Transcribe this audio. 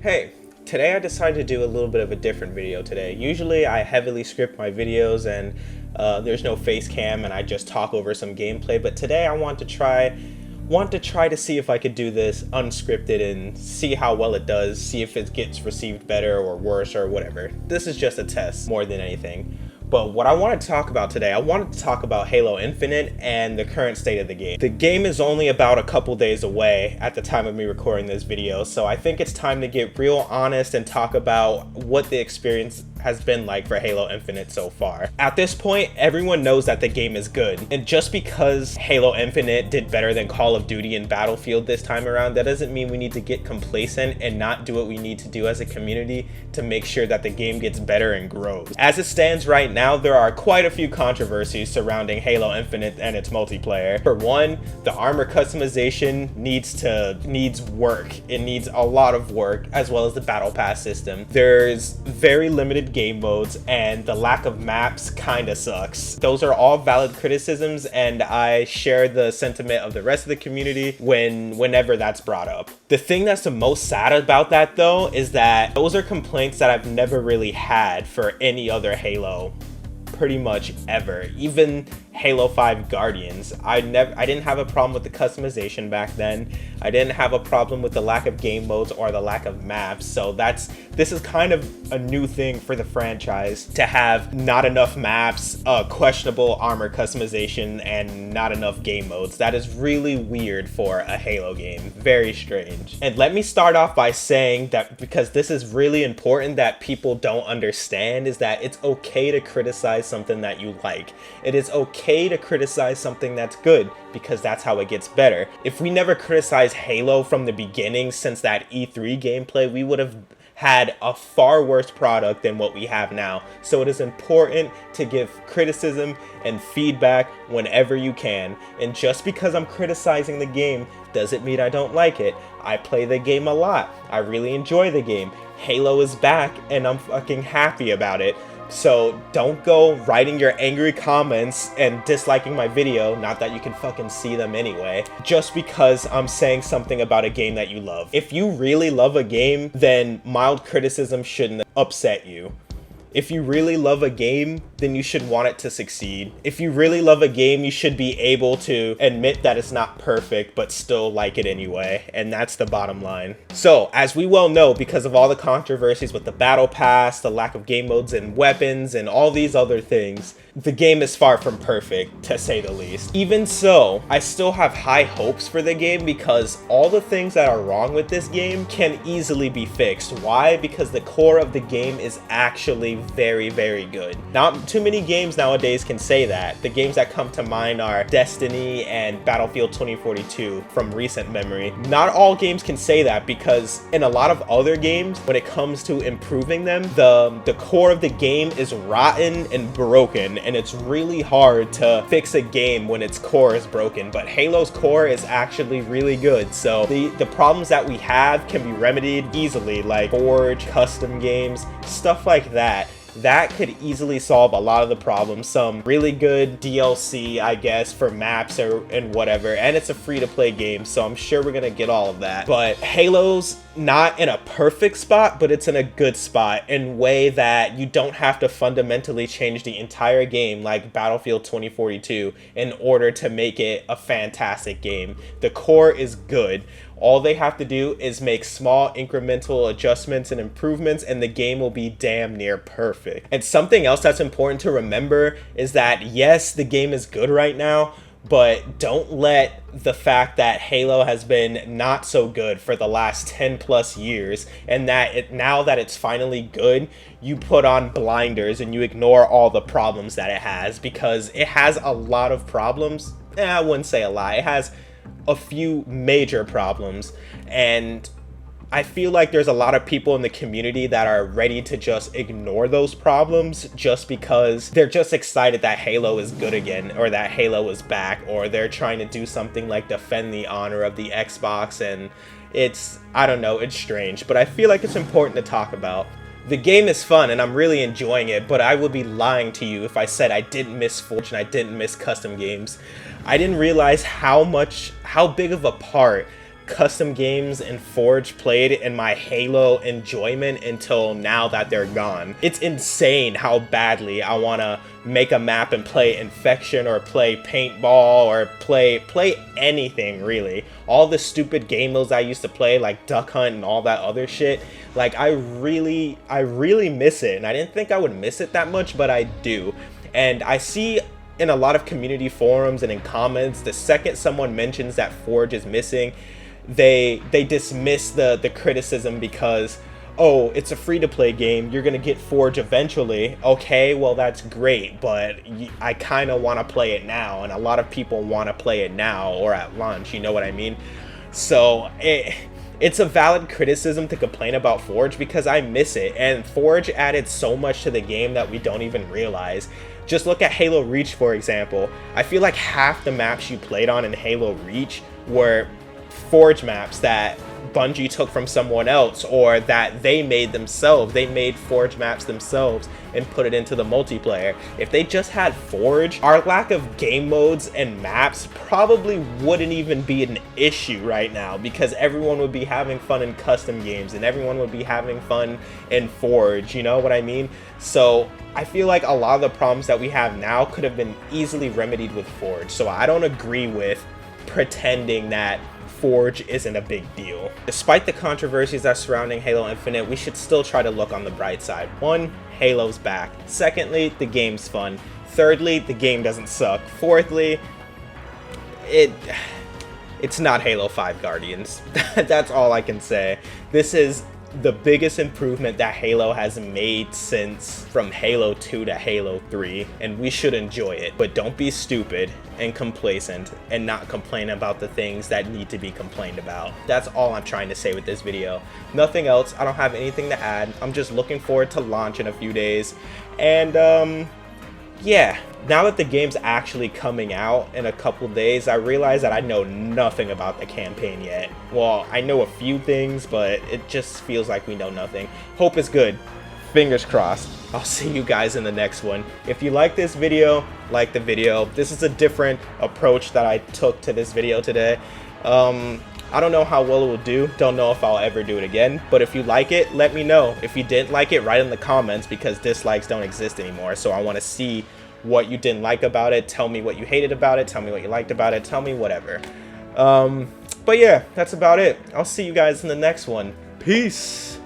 Hey, today I decided to do a little bit of a different video today. Usually I heavily script my videos and there's no face cam and I just talk over some gameplay, but today I want to try to see if I could do this unscripted and see how well it does, see if it gets received better or worse or whatever. This is just a test more than anything. But what I want to talk about today, I wanted to talk about Halo Infinite and the current state of the game. The game is only about a couple days away at the time of me recording this video, so I think it's time to get real honest and talk about what the experience has been like for Halo Infinite so far. At this point, everyone knows that the game is good, and just because Halo Infinite did better than Call of Duty and Battlefield this time around, that doesn't mean we need to get complacent and not do what we need to do as a community to make sure that the game gets better and grows. As it stands right now, there are quite a few controversies surrounding Halo Infinite and its multiplayer. For one, the armor customization needs work. It needs a lot of work, as well as the battle pass system. There's very limited game modes, and the lack of maps kinda sucks. Those are all valid criticisms, and I share the sentiment of the rest of the community whenever that's brought up. The thing that's the most sad about that though is that those are complaints that I've never really had for any other Halo pretty much ever. Even Halo 5 Guardians, I didn't have a problem with the customization back then. I didn't have a problem with the lack of game modes or the lack of maps. So this is kind of a new thing for the franchise, to have not enough maps, questionable armor customization, and not enough game modes. That is really weird for a Halo game. Very strange. And let me start off by saying that, because this is really important that people don't understand, is that it's okay to criticize something that you like. It is okay to criticize something that's good, because that's how it gets better. If we never criticized Halo from the beginning, since that E3 gameplay, we would have had a far worse product than what we have now. So it is important to give criticism and feedback whenever you can. And just because I'm criticizing the game doesn't mean I don't like it. I play the game a lot. I really enjoy the game. Halo is back and I'm fucking happy about it. So don't go writing your angry comments and disliking my video, not that you can fucking see them anyway, just because I'm saying something about a game that you love. If you really love a game, then mild criticism shouldn't upset you. If you really love a game, then you should want it to succeed. If you really love a game, you should be able to admit that it's not perfect, but still like it anyway. And that's the bottom line. So, as we well know, because of all the controversies with the battle pass, the lack of game modes and weapons, and all these other things, the game is far from perfect, to say the least. Even so, I still have high hopes for the game, because all the things that are wrong with this game can easily be fixed. Why? Because the core of the game is actually very, very good. Not too many games nowadays can say that. The games that come to mind are Destiny and Battlefield 2042 from recent memory. Not all games can say that, because in a lot of other games, when it comes to improving them, the core of the game is rotten and broken, and it's really hard to fix a game when its core is broken. But Halo's core is actually really good, so the problems that we have can be remedied easily, like Forge, custom games, stuff like that. That could easily solve a lot of the problems. Some really good DLC, I guess, for maps and whatever, and it's a free-to-play game, so I'm sure we're gonna get all of that. But Halo's not in a perfect spot, but it's in a good spot, in a way that you don't have to fundamentally change the entire game like Battlefield 2042 in order to make it a fantastic game. The core is good. All they have to do is make small incremental adjustments and improvements, and the game will be damn near perfect. And something else that's important to remember is that, yes, the game is good right now, but don't let the fact that Halo has been not so good for the last 10 plus years, and that now that it's finally good, you put on blinders and you ignore all the problems that it has, because it has a lot of problems. I wouldn't say a lot. It has a few major problems, and I feel like there's a lot of people in the community that are ready to just ignore those problems just because they're just excited that Halo is good again, or that Halo is back, or they're trying to do something like defend the honor of the Xbox, and I don't know, it's strange, but I feel like it's important to talk about. The game is fun and I'm really enjoying it, but I would be lying to you if I said I didn't miss Forge and I didn't miss custom games. I didn't realize how big of a part custom games and Forge played in my Halo enjoyment until now that they're gone. It's insane how badly I want to make a map and play Infection or play Paintball or play anything really. All the stupid game modes I used to play, like Duck Hunt and all that other shit. Like I really miss it, and I didn't think I would miss it that much, but I do. And I see in a lot of community forums and in comments, the second someone mentions that Forge is missing, they dismiss the criticism because, oh, it's a free-to-play game, you're gonna get Forge eventually. Okay, well that's great, but I kind of want to play it now, and a lot of people want to play it now or at launch, you know what I mean? So it's a valid criticism to complain about Forge because I miss it, and Forge added so much to the game that we don't even realize. Just look at Halo Reach, for example. I feel like half the maps you played on in Halo Reach were Forge maps that Bungie took from someone else, or that they made themselves. They made Forge maps themselves and put it into the multiplayer. If they just had Forge, our lack of game modes and maps probably wouldn't even be an issue right now, because everyone would be having fun in custom games and everyone would be having fun in Forge, you know what I mean? So I feel like a lot of the problems that we have now could have been easily remedied with Forge. So I don't agree with pretending that Forge isn't a big deal. Despite the controversies that surrounding Halo Infinite, we should still try to look on the bright side. One, Halo's back. Secondly, the game's fun. Thirdly, the game doesn't suck. Fourthly, it's not Halo 5 Guardians. That's all I can say. This is the biggest improvement that Halo has made since from Halo 2 to Halo 3, and we should enjoy it. But don't be stupid and complacent and not complain about the things that need to be complained about. That's all I'm trying to say with this video. Nothing else. I don't have anything to add. I'm just looking forward to launch in a few days. And yeah, now that the game's actually coming out in a couple days, I realize that I know nothing about the campaign yet. Well, I know a few things, but it just feels like we know nothing. Hope is good. Fingers crossed. I'll see you guys in the next one. If you like this video, like the video. This is a different approach that I took to this video today. I don't know how well it will do. Don't know if I'll ever do it again. But if you like it, let me know. If you didn't like it, write in the comments, because dislikes don't exist anymore. So I want to see what you didn't like about it. Tell me what you hated about it. Tell me what you liked about it. Tell me whatever. But yeah, that's about it. I'll see you guys in the next one. Peace.